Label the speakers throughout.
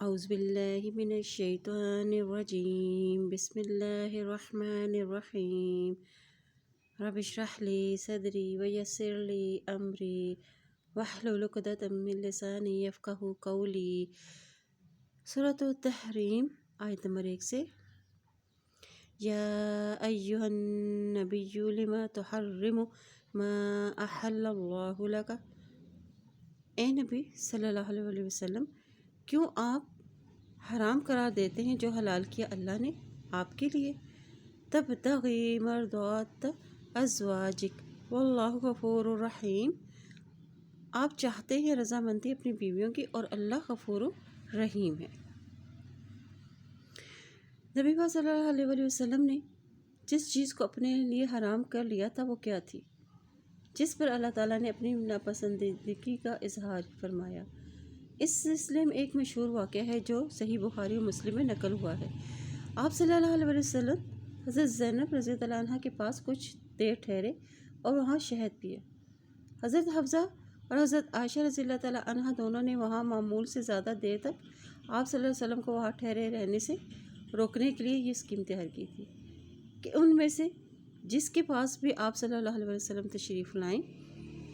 Speaker 1: اعوذ باللہ من الشیطان الرجیم بسم اللہ الرحمن الرحیم رب اشرح لی صدری ویسر لی امری واحلل عقدۃ من لسانی یفقہوا قولی۔ سورۃ التحریم آیت نمبر 1 سے۔ یا ایہا النبی لما تحرم ما احل اللہ لک، اے نبی صلی اللہ علیہ وسلم کیوں آپ حرام قرار دیتے ہیں جو حلال کیا اللہ نے آپ کے لیے؟ تبتغی مرضات ازواجک واللہ غفور رحیم، آپ چاہتے ہیں رضامندی اپنی بیویوں کی اور اللہ غفور رحیم ہے۔ نبی پاک صلی اللہ علیہ وسلم نے جس چیز کو اپنے لیے حرام کر لیا تھا وہ کیا تھی، جس پر اللہ تعالیٰ نے اپنی ناپسندیدگی کا اظہار فرمایا؟ اس سلسلے میں ایک مشہور واقعہ ہے جو صحیح بخاری و مسلم میں نقل ہوا ہے۔ آپ صلی اللہ علیہ وسلم حضرت زینب رضی اللہ عنہ کے پاس کچھ دیر ٹھہرے اور وہاں شہد پیے۔ حضرت حفصہ اور حضرت عائشہ رضی اللہ تعالیٰ عنہ دونوں نے وہاں معمول سے زیادہ دیر تک آپ صلی اللہ علیہ وسلم کو وہاں ٹھہرے رہنے سے روکنے کے لیے یہ اسکیم تیار کی تھی کہ ان میں سے جس کے پاس بھی آپ صلی اللہ علیہ وسلم تشریف لائیں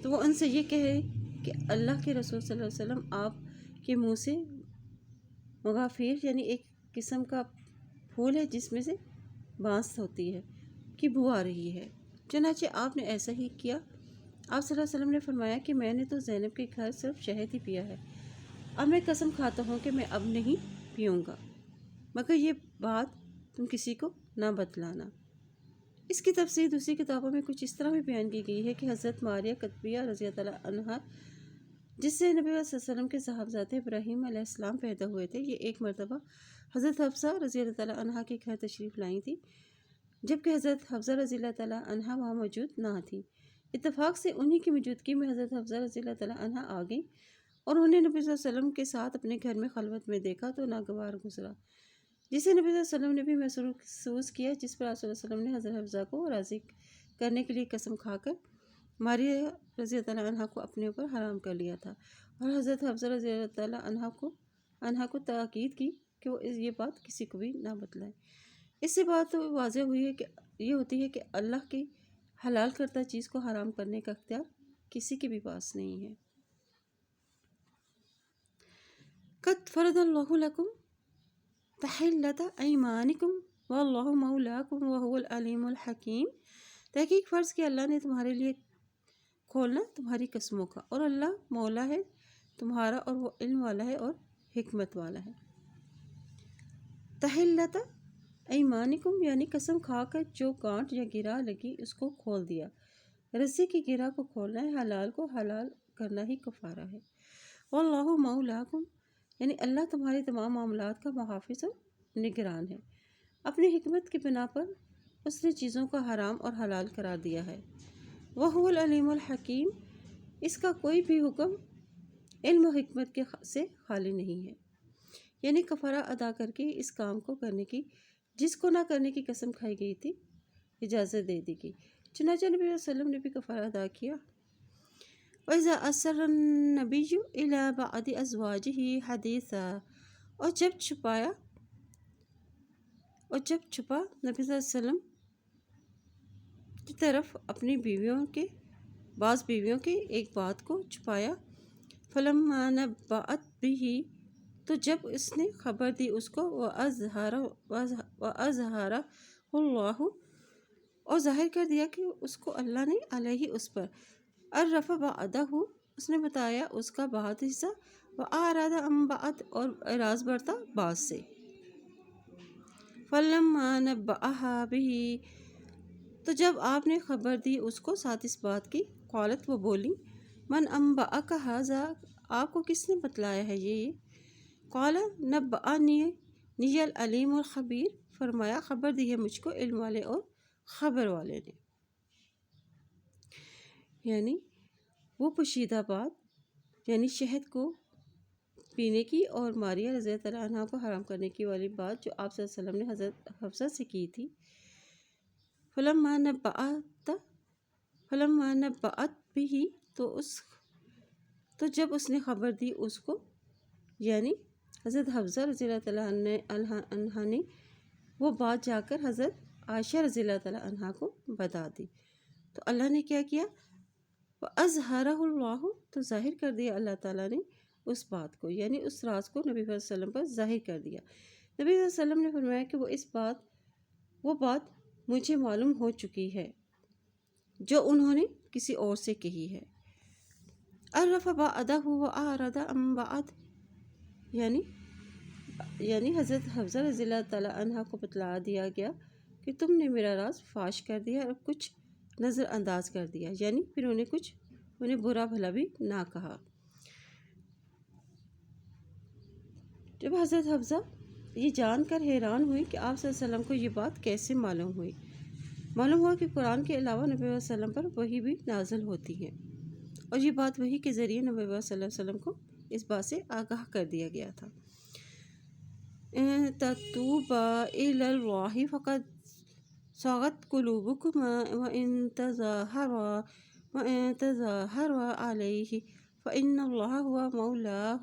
Speaker 1: تو وہ ان سے یہ کہے کہ اللہ کے رسول صلی اللہ علیہ وسلم آپ کے منہ سے مغافیر یعنی ایک قسم کا پھول ہے جس میں سے بانس ہوتی ہے کی بو آ رہی ہے۔ چنانچہ آپ نے ایسا ہی کیا۔ آپ صلی اللہ علیہ وسلم نے فرمایا کہ میں نے تو زینب کے گھر صرف شہد ہی پیا ہے، اب میں قسم کھاتا ہوں کہ میں اب نہیں پیوں گا، مگر یہ بات تم کسی کو نہ بتلانا۔ اس کی تفسیر دوسری کتابوں میں کچھ اس طرح بھی بیان کی گئی ہے کہ حضرت ماریہ قطبیہ رضی اللہ عنہا جس سے نبی صلی اللہ علیہ وسلم کے صاحبزادے ابراہیم علیہ السلام پیدا ہوئے تھے، یہ ایک مرتبہ حضرت حفصہ رضی اللہ تعالیٰ عنہ کے گھر تشریف لائی تھی، جبکہ حضرت حفصہ رضی اللہ تعالیٰ عنہ وہاں موجود نہ تھیں۔ اتفاق سے انہی کی موجودگی میں حضرت حفصہ رضی اللہ تعالیٰ عنہ آ گئیں اور انہیں نبی صلی اللہ علیہ وسلم کے ساتھ اپنے گھر میں خلوت میں دیکھا تو ناگوار گزرا، جسے نبی صلی اللہ علیہ وسلم نے بھی محسوس کیا، جس پر آپ صلی اللہ علیہ وسلم نے حضرت حفصہ کو راضی کرنے کے لیے قسم کھا کر ماریہ رضی اللہ عنہ کو اپنے اوپر حرام کر لیا تھا، اور حضرت حفصہ رضی اللہ تعالیٰ عنہ کو تاکید کی کہ وہ یہ بات کسی کو بھی نہ بتلائے۔ اس سے بات واضح ہوئی ہے کہ یہ ہوتی ہے کہ اللہ کی حلال کردہ چیز کو حرام کرنے کا اختیار کسی کے بھی پاس نہیں ہے۔ قد فرض اللہ لکم تحلۃ ایمانکم واللہ مولاکم وہو العلیم الحکیم، تحقیق فرض کیا اللہ نے تمہارے لیے کھولنا تمہاری قسموں کا، اور اللہ مولا ہے تمہارا اور وہ علم والا ہے اور حکمت والا ہے۔ تحلۃ ایمانکم یعنی قسم کھا کر جو گانٹھ یا گرہ لگی اس کو کھول دیا، رسی کی گرہ کو کھولنا ہے، حلال کو حلال کرنا ہی کفارہ ہے۔ واللہ مولاکم یعنی اللہ تمہارے تمام معاملات کا محافظ اور نگران ہے، اپنی حکمت کی بنا پر اس نے چیزوں کا حرام اور حلال قرار دیا ہے۔ وہو العلیم الحکیم، اس کا کوئی بھی حکم علم و حکمت سے خالی نہیں ہے، یعنی کفارہ ادا کر کے اس کام کو کرنے کی جس کو نہ کرنے کی قسم کھائی گئی تھی اجازت دے دی گئی۔ چنانچہ نبی صلی اللہ علیہ وسلم نے بھی کفارہ ادا کیا۔ وَإِذَا أَسَرَّ النَّبِيُّ إِلَىٰ بَعْضِ أَزْوَاجِهِ حَدِيثًا، اور جب چھپا نبی صلی اللہ علیہ وسلم کی طرف اپنی بعض بیویوں کے ایک بات کو چھپایا، فَلَمَّا نَبَّأَتْ بِهِ، تو جب اس نے خبر دی اس کو، وَأَظْهَرَهُ اللَّهُ، اور ظاہر کر دیا کہ اس کو اللہ نے علیہ اس پر، عَرَّفَ بَعْضَهُ، اس نے بتایا اس کا بعض حصہ، وَأَعْرَضَ عَن بَعْضٍ، اور اعراض برتا بعض سے۔ فَلَمَّا نَبَّأَهَا بِهِ، تو جب آپ نے خبر دی اس کو ساتھ اس بات کی، قالت، وہ بولی، مَنْ أَنبَأَكَ هَذَا، آپ کو کس نے بتلایا ہے یہ؟ قال نبأنی العلیم الخبیر، فرمایا خبر دی ہے مجھ کو علم والے اور خبر والے نے۔ یعنی وہ پوشیدہ بات، یعنی شہد کو پینے کی اور ماریہ رضی اللہ عنہ کو حرام کرنے کی والی بات جو آپ صلی اللہ علیہ وسلم نے حضرت حفصہ سے کی تھی۔ فلما نبأت بہ، تو جب اس نے خبر دی اس کو، یعنی حضرت حفصہ رضی اللہ تعالیٰ عنہ نے وہ بات جا کر حضرت عائشہ رضی اللہ تعالیٰ عنہ کو بتا دی، تو اللہ نے کیا کیا؟ وَأَظْهَرَهُ اللَّهُ، تو ظاہر کر دیا اللہ تعالیٰ نے اس بات کو، یعنی اس راز کو نبی صلی اللہ علیہ وسلم پر ظاہر کر دیا۔ نبی صلی اللہ علیہ وسلم نے فرمایا کہ وہ بات مجھے معلوم ہو چکی ہے جو انہوں نے کسی اور سے کہی ہے۔ عرف بعدہ وأعرض عن بعد، یعنی حضرت حفصہ رضی اللہ تعالیٰ عنہ کو بتلا دیا گیا کہ تم نے میرا راز فاش کر دیا اور کچھ نظر انداز کر دیا، یعنی پھر انہیں برا بھلا بھی نہ کہا۔ جب حضرت حفصہ یہ جان کر حیران ہوئی کہ آپ صلی اللہ علیہ وسلم کو یہ بات کیسے معلوم ہوئی، معلوم ہوا کہ قرآن کے علاوہ نبی صلی اللہ علیہ وسلم پر وحی بھی نازل ہوتی ہے، اور یہ بات وحی کے ذریعے نبی صلی اللہ علیہ وسلم کو اس بات سے آگاہ کر دیا گیا تھا۔ تتوبا إلی اللہ فقد صغت قلوبكما وإن تظاهرا عليه فإن الله هو مولاه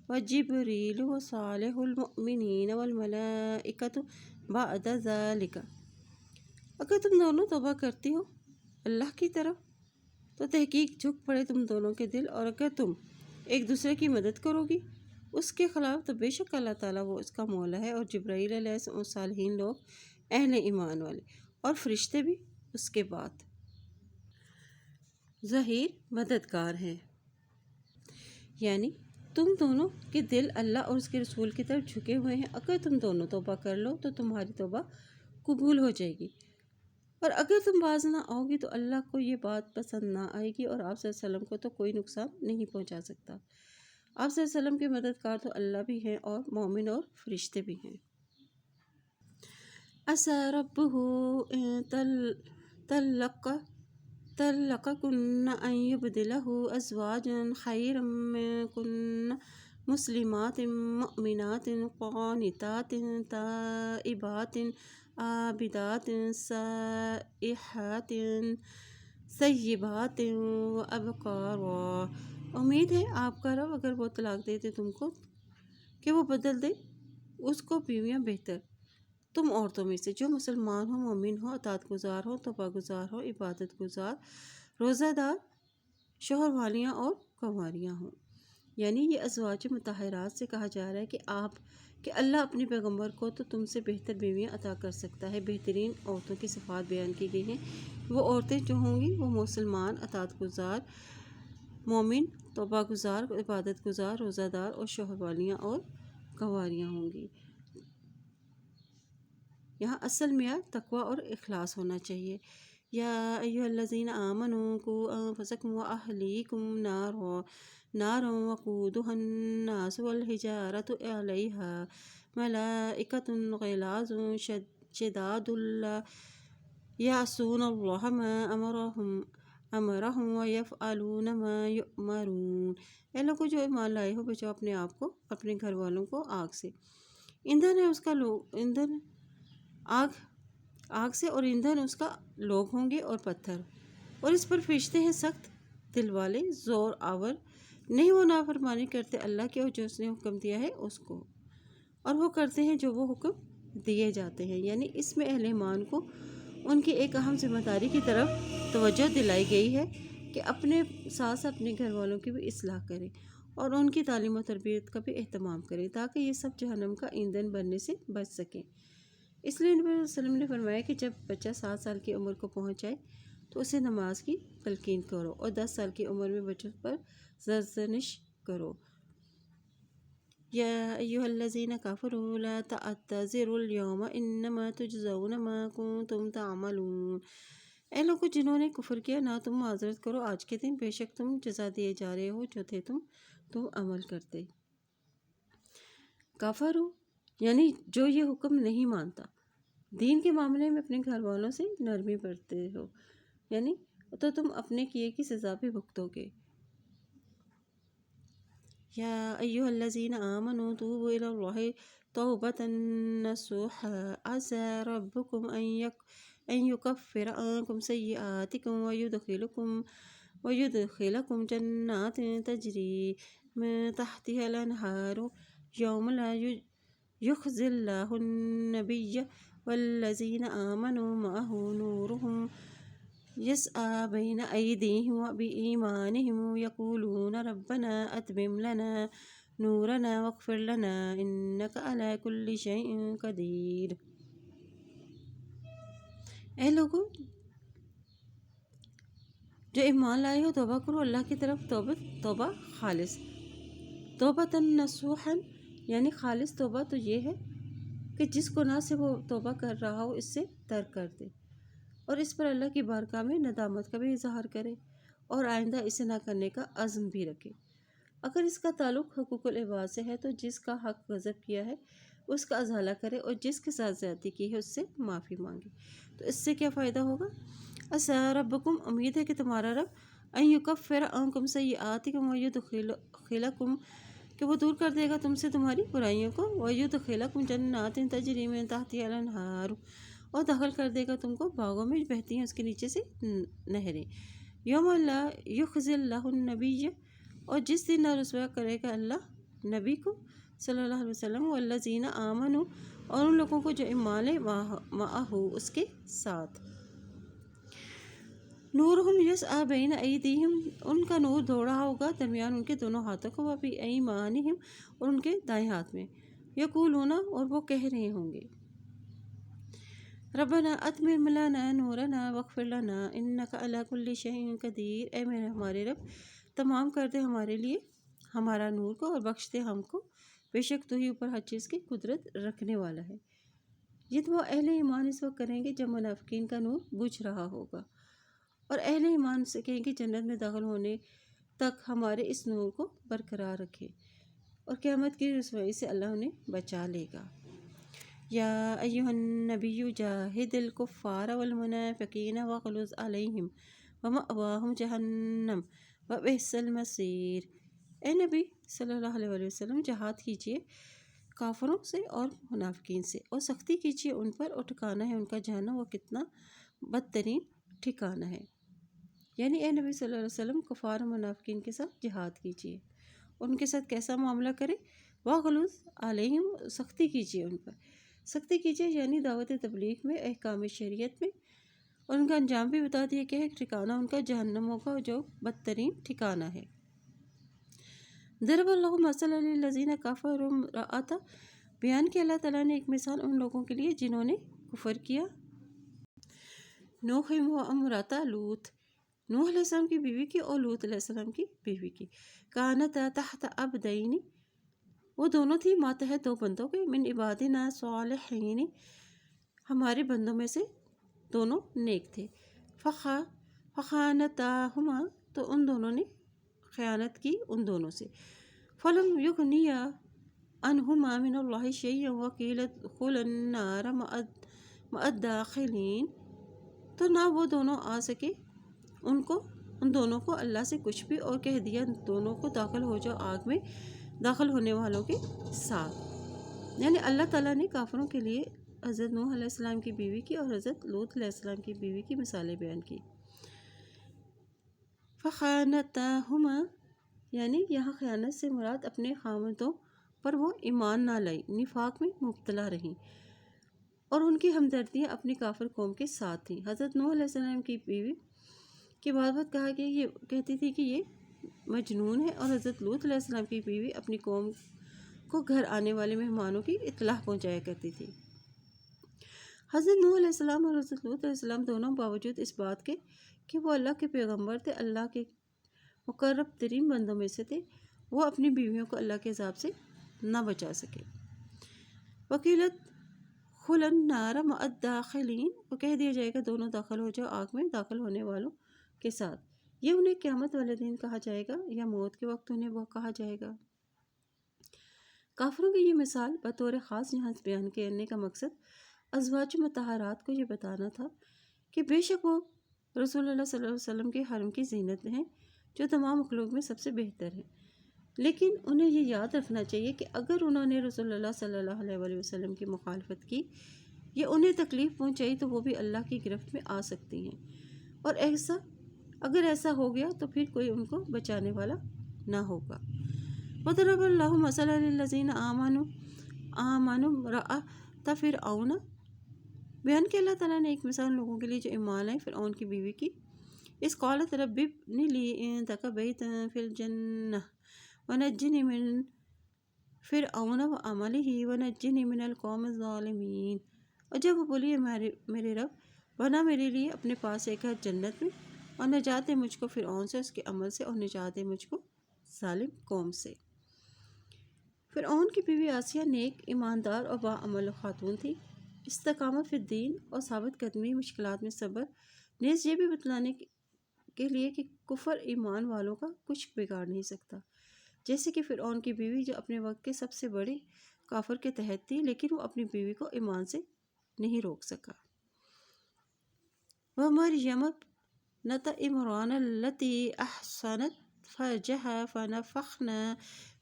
Speaker 1: وجبريل وصالح المؤمنين والملائكة بعد ذلك۔ اگر تم دونوں توبہ کرتی ہو اللہ کی طرف تو تحقیق جھک پڑے تم دونوں کے دل، اور اگر تم ایک دوسرے کی مدد کرو گی اس کے خلاف تو بے شک اللہ تعالیٰ وہ اس کا مولا ہے، اور جبرائیل علیہ السلام اور صالحین لوگ اہل ایمان والے اور فرشتے بھی اس کے بعد ظہیر مددگار ہیں۔ یعنی تم دونوں کے دل اللہ اور اس کے رسول کی طرف جھکے ہوئے ہیں، اگر تم دونوں توبہ کر لو تو تمہاری توبہ قبول ہو جائے گی، اور اگر تم باز نہ آؤ گی تو اللہ کو یہ بات پسند نہ آئے گی، اور آپ صلی اللہ علیہ وسلم کو تو کوئی نقصان نہیں پہنچا سکتا۔ آپ صلی اللہ علیہ وسلم کے مددگار تو اللہ بھی ہیں اور مومن اور فرشتے بھی ہیں۔ عسى ربه إن طلقكن أن يبدله أزواجا خيرا منكن مسلمات مؤمنات قانتات تائبات عابدات سائحات ثیبات وأبکارا۔ امید ہے آپ کا رب اگر وہ طلاق دے دے تم کو کہ وہ بدل دے اس کو بیویاں بہتر تم عورتوں میں سے، جو مسلمان ہو، مومن ہو، اطاعت گزار ہو، توبہ گزار ہو، عبادت گزار، روزہ دار، شوہر والیاں اور کنواریاں ہوں۔ یعنی یہ ازواج مطہرات سے کہا جا رہا ہے کہ اللہ اپنے پیغمبر کو تو تم سے بہتر بیویاں عطا کر سکتا ہے۔ بہترین عورتوں کی صفات بیان کی گئی ہیں، وہ عورتیں جو ہوں گی وہ مسلمان، اطاعت گزار، مومن، توبہ گزار، عبادت گزار، روزہ دار اور شوہر والیاں اور کنواریاں ہوں گی۔ یہاں اصل معیار تقوی اور اخلاص ہونا چاہیے۔ یا ایھا الذین آمنوا قوا انفسکم واہلیکم نارا وقودھا الناس والحجارۃ علیہا ملائکۃ غلاظ شداد لا یعصون اللہ ما امرہم ویفعلون ما یؤمرون۔ اے لوگو جو ایمان لائے ہو، بچاؤ اپنے آپ کو، اپنے گھر والوں کو آگ سے۔ ایندھن ہے اس کا آگ سے، اور ایندھن اس کا لوگ ہوں گے اور پتھر، اور اس پر فرشتے ہیں سخت دل والے، زور آور، نہیں وہ نافرمانی کرتے اللہ کے اور جو اس نے حکم دیا ہے اس کو، اور وہ کرتے ہیں جو وہ حکم دیے جاتے ہیں۔ یعنی اس میں اہل ایمان کو ان کی ایک اہم ذمہ داری کی طرف توجہ دلائی گئی ہے کہ اپنے ساتھ اپنے گھر والوں کی بھی اصلاح کریں اور ان کی تعلیم و تربیت کا بھی اہتمام کریں، تاکہ یہ سب جہنم کا ایندھن بننے سے بچ سکیں۔ اس لیے نبی صلی اللہ علیہ وسلم نے فرمایا کہ جب بچہ 7 سال کی عمر کو پہنچ جائے تو اسے نماز کی تلقین کرو، اور 10 سال کی عمر میں بچوں پر سرزنش کرو۔ یا ایھا الذین کفروا لا تعتذروا اليوم انما تجزون ما کنتم تعملون۔ اے لوگو جنہوں نے کفر کیا، نہ تم معذرت کرو آج کے دن، بے شک تم جزا دیے جا رہے ہو جو تھے تم عمل کرتے۔ کفروا یعنی جو یہ حکم نہیں مانتا، دین کے معاملے میں اپنے گھر والوں سے نرمی برتتے ہو، یعنی تو تم اپنے کیے کی سزا بھی بھگتو گے۔ یا ایھا الذین آمنوا توبوا الی اللہ توبۃ نصوحا عسى ربکم ان یکفر عنکم سیئاتکم ویدخلکم جنات تجری من تحتها الانہار یوم لا یخزی اللہ النبی والذین آمنوا معہ نورہم یسعی بین ایدیہم وبایمانہم یقولون ربنا اتمم لنا نورنا واغفر لنا انک علی کل شیء قدیر۔ اے لوگوں جو ایمان لائے ہو، توبہ کرو اللہ کی طرف، توبہ خالص، توبۃ نصوحا، یعنی خالص توبہ تو یہ ہے کہ جس گناہ سے وہ توبہ کر رہا ہو اس سے ترک کر دے اور اس پر اللہ کی بارگاہ میں ندامت کا بھی اظہار کرے اور آئندہ اسے نہ کرنے کا عزم بھی رکھے۔ اگر اس کا تعلق حقوق العباد سے ہے تو جس کا حق غصب کیا ہے اس کا ازالہ کرے اور جس کے ساتھ زیادتی کی ہے اس سے معافی مانگے۔ تو اس سے کیا فائدہ ہوگا؟ عسیٰ ربکم، امید ہے کہ تمہارا رب ان یکفر عنکم سیئاتکم ویدخلکم، کہ وہ دور کر دے گا تم سے تمہاری برائیوں کو، ویدخلکم جنات تجری من تحتہا الانہار، اور داخل کر دے گا تم کو باغوں میں بہتی ہیں اس کے نیچے سے نہریں۔ یوم لا یخزی اللہ النبی، اور جس دن نہ رسوا کرے گا اللہ نبی کو صلی اللہ علیہ وسلم، والذین آمنوا، اور ان لوگوں کو جو ایمان لے معہ اس کے ساتھ، نورہم یسعی بین ایدیہم، ان کا نور دوڑ رہا ہوگا درمیان ان کے دونوں ہاتھوں کو، وبایمانہم، اور ان کے دائیں ہاتھ میں، یقولون، اور وہ کہہ رہے ہوں گے، ربنا اتمم لنا نورنا واغفر لنا انک علی کل شیء قدیر، اے میرے ہمارے رب تمام کر دے ہمارے لیے ہمارا نور کو اور بخش دے ہم کو، بے شک تو ہی اوپر ہر چیز کی قدرت رکھنے والا ہے۔ یہ دعا اہل ایمان اس وقت کریں گے جب منافقین کا نور بجھ رہا ہوگا، اور اہل ایمان سے کہیں گے جنت میں داخل ہونے تک ہمارے اس نور کو برقرار رکھے، اور قیامت کی رسوائی سے اللہ انہیں بچا لے گا۔ یا ایھا النبی جاہد الکفار والمنافقین واغلظ علیہم ومأواہم جہنم وبئس المصیر، اے نبی صلی اللہ علیہ وآلہ وسلم جہاد کیجیے کافروں سے اور منافقین سے، اور سختی کیجیے ان پر، اور ٹھکانہ ہے ان کا جہنم، وہ کتنا بدترین ٹھکانہ ہے۔ یعنی اے نبی صلی اللہ علیہ وسلم کفار و منافقین کے ساتھ جہاد کیجیے، ان کے ساتھ کیسا معاملہ کرے؟ واغلظ علیہم، سختی کیجیے ان پر، سختی کیجیے یعنی دعوت تبلیغ میں، احکام شریعت میں، اور ان کا انجام بھی بتا دیا کہ ٹھکانہ ان کا جہنم ہوگا جو بدترین ٹھکانہ ہے۔ ضرب اللہ مثلا للذین کفروا امرأۃ، بیان کیا اللہ تعالیٰ نے ایک مثال ان لوگوں کے لیے جنہوں نے کفر کیا، نوح و امرأۃ لوط، نوح علیہ السلام کی بیوی کی اور لوط علیہ السلام کی بیوی کی، کانتا تحت عبدین، وہ دونوں تھی ماتحت دو بندوں کے، من عبادنا صالحین، ہمارے بندوں میں سے دونوں نیک تھے، فخانتاہما، تو ان دونوں نے خیانت کی ان دونوں سے، فلم یغنیا عنہما من اللہ شیئا وقیل ادخلا النار مع الداخلین، تو نہ وہ دونوں آ سکے ان دونوں کو اللہ سے کچھ بھی، اور کہہ دیا دونوں کو داخل ہو جاؤ آگ میں داخل ہونے والوں کے ساتھ۔ یعنی اللہ تعالیٰ نے کافروں کے لیے حضرت نوح علیہ السلام کی بیوی کی اور حضرت لوط علیہ السلام کی بیوی کی مثالیں بیان کی۔ فخانتاہما، یعنی یہاں خیانت سے مراد اپنے خاوندوں پر وہ ایمان نہ لائی، نفاق میں مبتلا رہیں، اور ان کی ہمدردیاں اپنی کافر قوم کے ساتھ تھیں۔ حضرت نوح علیہ السلام کی بیوی کی بات کہا کہ یہ کہتی تھی کہ یہ مجنون ہے، اور حضرت لوط علیہ السلام کی بیوی اپنی قوم کو گھر آنے والے مہمانوں کی اطلاع پہنچایا کرتی تھی۔ حضرت نوح علیہ السلام اور حضرت لوط علیہ السلام دونوں باوجود اس بات کے کہ وہ اللہ کے پیغمبر تھے، اللہ کے مقرب ترین بندوں میں سے تھے، وہ اپنی بیویوں کو اللہ کے عذاب سے نہ بچا سکے۔ وقیلت خل النار مع الداخلین، وہ کہہ دیا جائے گا دونوں داخل ہو جاؤ آگ میں داخل ہونے والوں کے ساتھ، یہ انہیں قیامت والے دن کہا جائے گا یا موت کے وقت انہیں وہ کہا جائے گا۔ کافروں کی یہ مثال بطور خاص یہاں بیان کرنے کا مقصد ازواج مطہرات کو یہ بتانا تھا کہ بے شک وہ رسول اللہ صلی اللہ علیہ وسلم کے حرم کی زینت ہیں جو تمام مخلوق میں سب سے بہتر ہیں، لیکن انہیں یہ یاد رکھنا چاہیے کہ اگر انہوں نے رسول اللہ صلی اللہ علیہ وآلہ وسلم کی مخالفت کی یا انہیں تکلیف پہنچائی تو وہ بھی اللہ کی گرفت میں آ سکتی ہیں، اور اگر ایسا ہو گیا تو پھر کوئی ان کو بچانے والا نہ ہوگا۔ وضرب اللہ مثلا للذین آمنوا امرأۃ فرعون، بیان کہ اللہ تعالیٰ نے ایک مثال لوگوں کے لیے جو ایمان لائے فرعون کی بیوی کی. اس قالت رب ابن لی عندک بیتا فی الجنہ ونجنی من فرعون وعملہ ونجنی من القوم الظالمین. اور جب وہ بولی میرے رب بنا میرے لیے اپنے پاس ایک گھر جنت میں اور نجات دے مجھ کو فرعون سے، اس کے عمل سے، اور نجات دے مجھ کو ظالم قوم سے. فرعون کی بیوی آسیہ نیک، ایماندار اور باعمل خاتون تھی. استقامت فی الدین اور ثابت قدمی، مشکلات میں صبر، نیز یہ بھی بتلانے کے لیے کہ کفر ایمان والوں کا کچھ بگاڑ نہیں سکتا، جیسے کہ فرعون کی بیوی جو اپنے وقت کے سب سے بڑے کافر کے تحت تھی، لیکن وہ اپنی بیوی کو ایمان سے نہیں روک سکا. وَمَرْيَمَ ابْنَتَ عِمْرَانَ الَّتِي أَحْصَنَتْ فَرْجَهَا فَنَفَخْنَا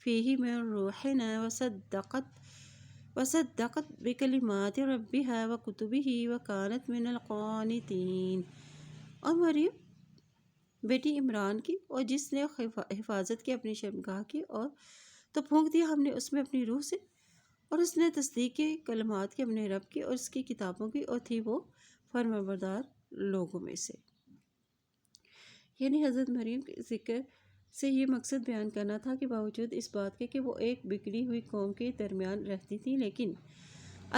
Speaker 1: فِيهِ مِنْ رُوحِنَا وَصَدَّقَتْ بِكَلِمَاتِ رَبِّهَا وَكُتُبِهِ وَكَانَتْ مِنَ الْقَانِتِينَ. اور مریم بیٹی عمران کی، اور جس نے حفاظت کی اپنی شرمگاہ کی، اور تو پھونک دیا ہم نے اس میں اپنی روح سے، اور اس نے تصدیق کی کلمات کی اپنے رب کی اور اس کی کتابوں کی، اور تھی وہ فرمانبردار لوگوں میں سے. یعنی حضرت مریم کے ذکر سے یہ مقصد بیان کرنا تھا کہ باوجود اس بات کے کہ وہ ایک بگڑی ہوئی قوم کے درمیان رہتی تھی، لیکن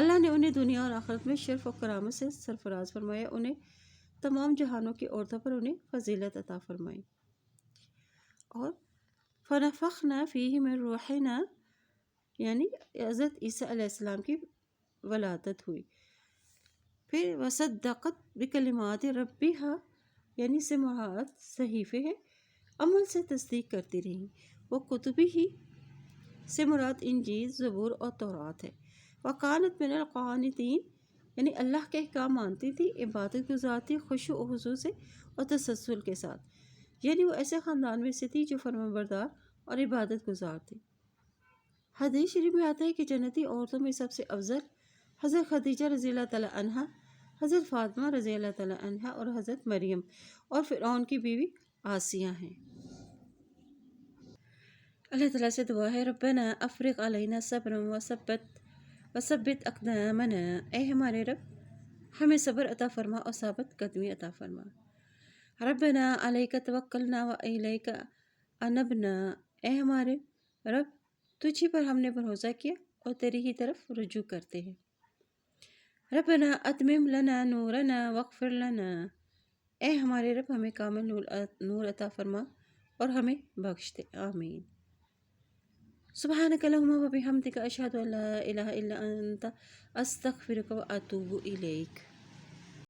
Speaker 1: اللہ نے انہیں دنیا اور آخرت میں شرف و کرامت سے سرفراز فرمایا، انہیں تمام جہانوں کی عورتوں پر انہیں فضیلت عطا فرمائی. اور فنفخنا فیہ من روحنا یعنی حضرت عیسیٰ علیہ السلام کی ولادت ہوئی. پھر وصدقت بکلمات ربہا یعنی سے مراد صحیفے ہیں، عمل سے تصدیق کرتی رہیں. وہ کتبی ہی سے مراد انجیل، زبور اور تورات ہے. وکانت من القانتین یعنی اللہ کے احکام مانتی تھی، عبادت گزار تھی، خشوع و خضوع سے اور تسلسل کے ساتھ. یعنی وہ ایسے خاندان میں سے تھی جو فرمانبردار اور عبادت گزار تھی. حدیث شریف میں آتا ہے کہ جنتی عورتوں میں سب سے افضل حضرت خدیجہ رضی اللہ تعالیٰ عنہا، حضرت فاطمہ رضی اللہ تعالیٰ عنہا اور حضرت مریم اور فرعون کی بیوی آسیہ ہیں. اللہ تعالیٰ سے دعا ہے ربنا افرغ علینا صبرا وثبت اقدامنا، اے ہمارے رب ہمیں صبر عطا فرما اور ثابت قدمی عطا فرما. ربنا علیک توکلنا و الیک انبنا، اے ہمارے رب تجھی پر ہم نے بھروسہ کیا اور تیری ہی طرف رجوع کرتے ہیں. ربنا اتمم لنا نورنا واغفر لنا، اے ہمارے رب ہمیں کامل نور عطا فرما اور ہمیں بخش دے. آمین. سبحانک اللہم و بحمدک اشہد ان لا الہ الا انت استغفرک و اتوب الیک.